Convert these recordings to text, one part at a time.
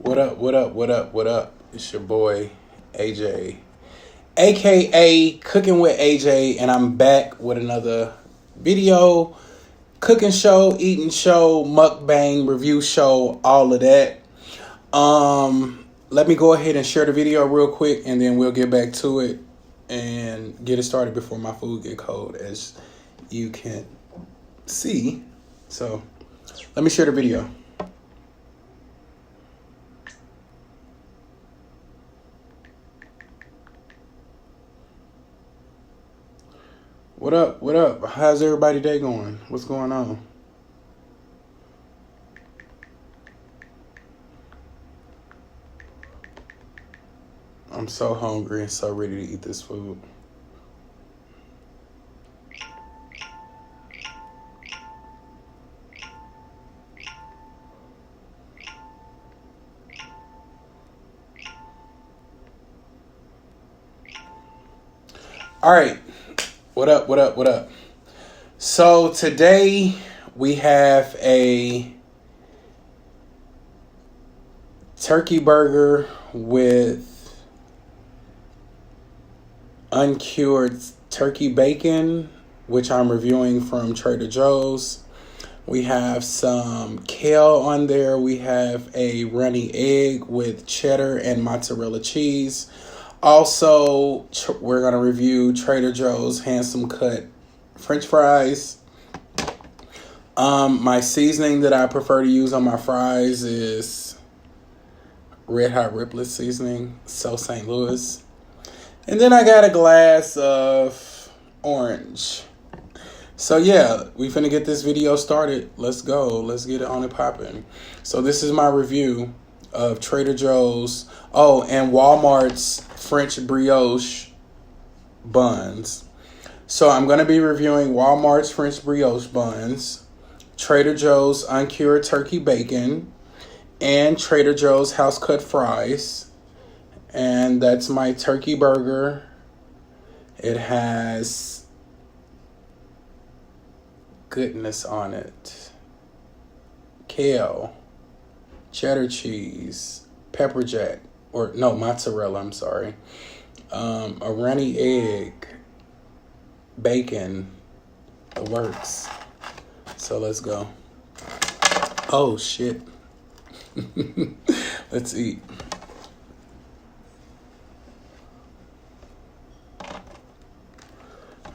What up, what up, what up, what up? It's your boy, AJ, aka Cooking with AJ, and I'm back with another video, cooking show, eating show, mukbang, review show, all of that. Let me go ahead and share the video real quick, and then we'll get back to it and get it started before my food get cold, as you can see. So, let me share the video. What up? What up? How's everybody day going? What's going on? I'm so hungry and so ready to eat this food. All right. What up, what up, what up? So today we have a turkey burger with uncured turkey bacon, which I'm reviewing from TraderJoes. We have some kale on there. We have a runny egg with cheddar and mozzarella cheese. Also, we're going to review TraderJoes handsome cut French fries. My seasoning that I prefer to use on my fries is Red Hot Riplet seasoning, So St. Louis. And then I got a glass of orange. So yeah, we finna get this video started. Let's go. Let's get it on and popping. So this is my review of TraderJoes. Oh, and Walmart's French brioche buns. So I'm going to be reviewing Walmart's French brioche buns, TraderJoes uncured turkey bacon, and TraderJoes house cut fries. And that's my turkey burger. It has goodness on it. Kale, cheddar cheese, pepper jack. Or no, mozzarella, I'm sorry. A runny egg, bacon, the works. So let's go. Oh, shit. Let's eat.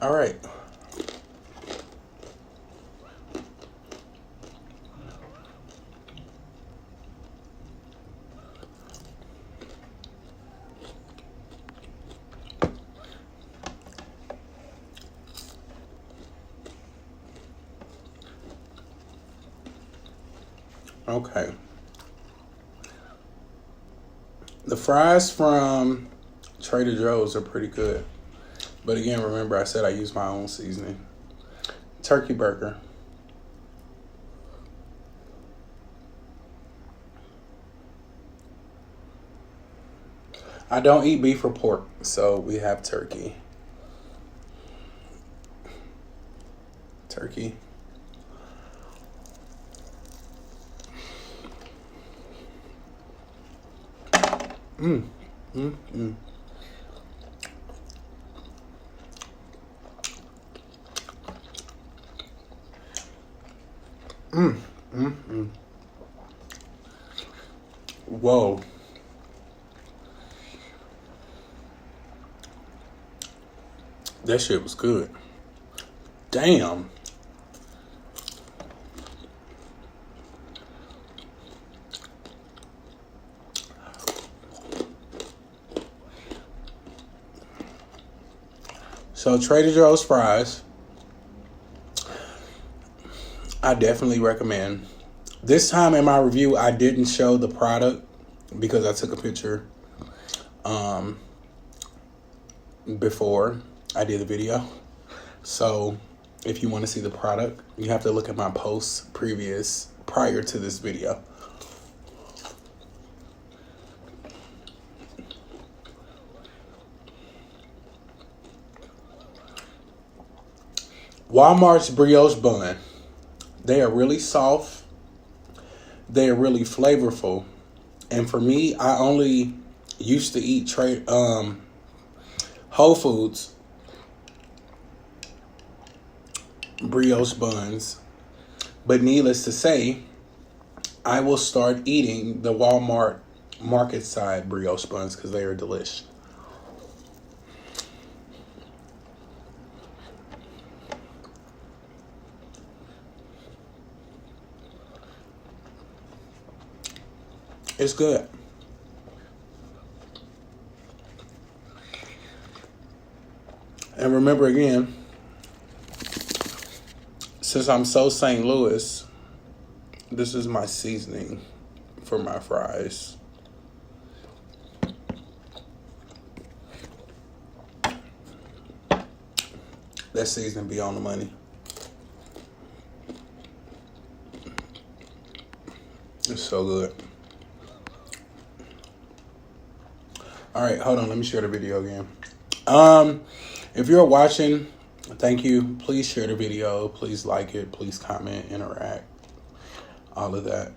All right. Okay. The fries from TraderJoes are pretty good. But again, remember I said I use my own seasoning. Turkey burger. I don't eat beef or pork, so we have turkey. Turkey. Mm, mm, mm. Mm, mm, mm. Whoa. That shit was good. Damn. So TraderJoes fries, I definitely recommend. This time in my review, I didn't show the product because I took a picture before I did the video. So if you want to see the product, you have to look at my posts prior to this video. Walmart's brioche bun. They are really soft. They are really flavorful. And for me, I only used to eat Whole Foods brioche buns. But needless to say, I will start eating the Walmart market side brioche buns because they are delicious. It's good. And remember again, since I'm so St. Louis, this is my seasoning for my fries. That seasoning be on the money. It's so good. All right, hold on. Let me share the video again. If you're watching, thank you. Please share the video. Please like it. Please comment, interact, all of that.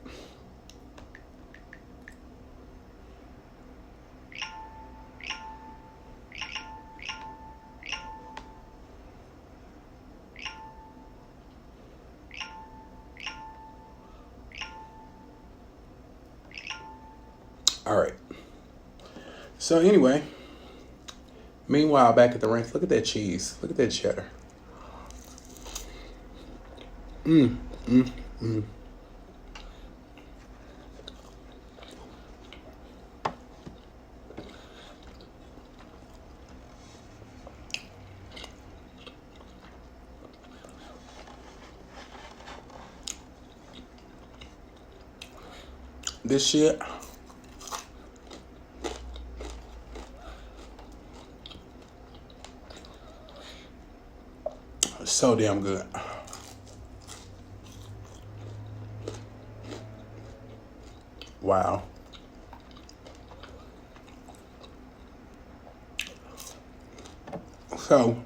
All right. So anyway, meanwhile, back at the ranch, look at that cheese. Look at that cheddar. This shit. So damn good. Wow. So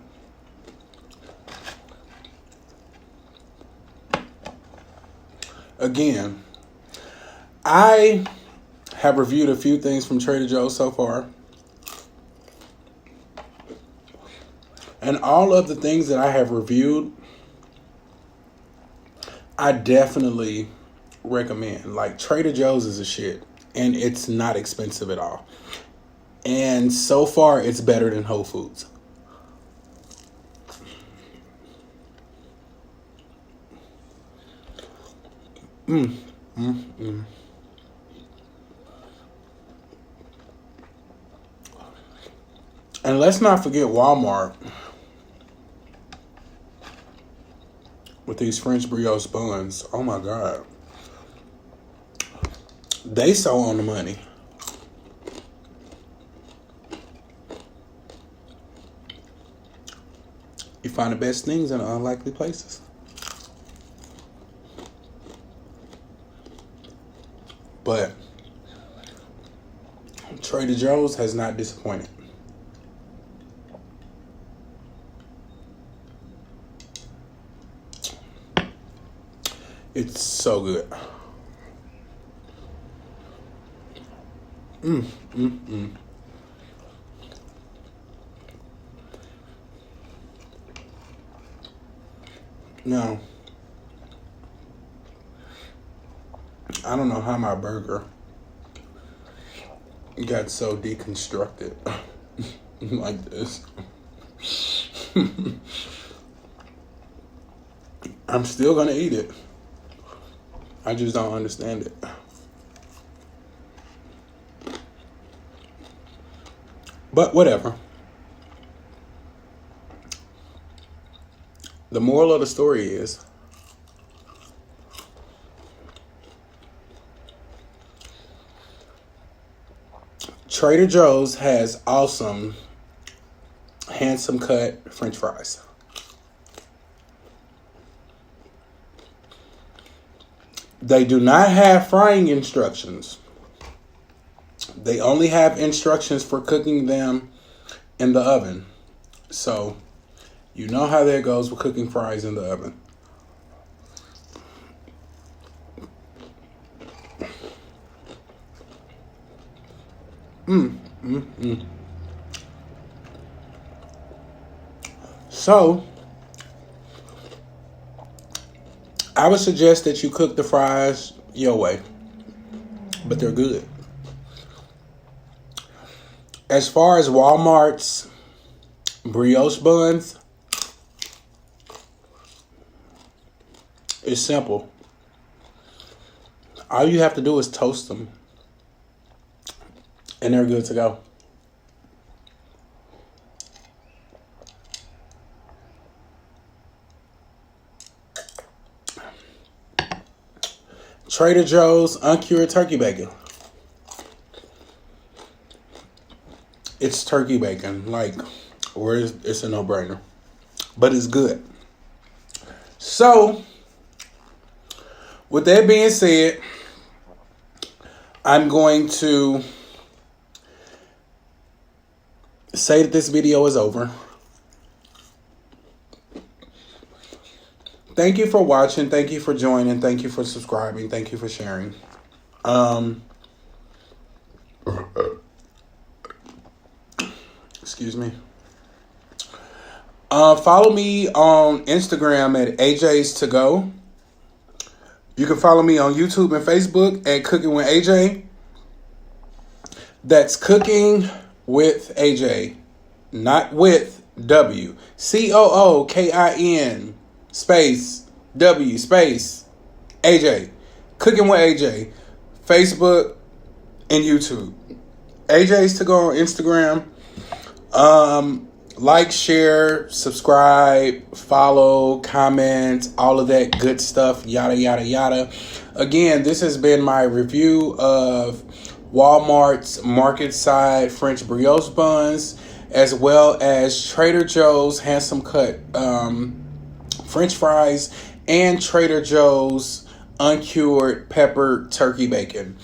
again, I have reviewed a few things from TraderJoes so far. And all of the things that I have reviewed, I definitely recommend. Like, TraderJoes is a shit. And it's not expensive at all. And so far, it's better than Whole Foods. And let's not forget Walmart with these French brioche buns. Oh my God. They so on the money. You find the best things in unlikely places. But TraderJoes has not disappointed. It's so good. Now, I don't know how my burger got so deconstructed like this. I'm still gonna eat it. I just don't understand it. But whatever. The moral of the story is TraderJoes has awesome, handsome cut French fries. They do not have frying instructions. They only have instructions for cooking them in the oven. So, you know how that goes with cooking fries in the oven. So, I would suggest that you cook the fries your way, but they're good. As far as Walmart's brioche buns, it's simple. All you have to do is toast them, and they're good to go. TraderJoes Uncured turkey bacon. It's turkey bacon, or it's a no-brainer, but it's good. So, with that being said, I'm going to say that this video is over. Thank you for watching. Thank you for joining. Thank you for subscribing. Thank you for sharing. Excuse me. Follow me on Instagram at AJ's To Go. You can follow me on YouTube and Facebook at Cooking with AJ. That's Cooking with AJ, not with W. COOKIN space W space AJ. Cooking with AJ. Facebook and YouTube. AJ's To Go on Instagram. Like, share, subscribe, follow, comment, all of that good stuff, yada, yada, yada. Again, this has been my review of Walmart's Market Side French Brioche Buns, as well as Trader Joe's Handsome Cut French fries and Trader Joe's Uncured Peppered Turkey Bacon.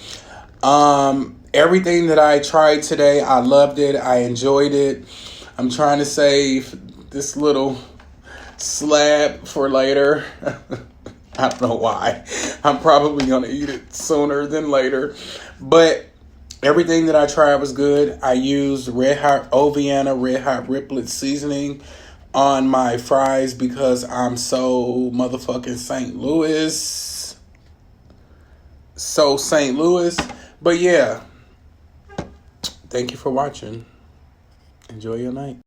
Everything that I tried today, I loved it. I enjoyed it. I'm trying to save this little slab for later. I don't know why. I'm probably going to eat it sooner than later. But everything that I tried was good. I used Red Hot Oviana Red Hot Riplet seasoning on my fries because I'm so motherfucking St. Louis. So St. Louis. But yeah. Thank you for watching. Enjoy your night.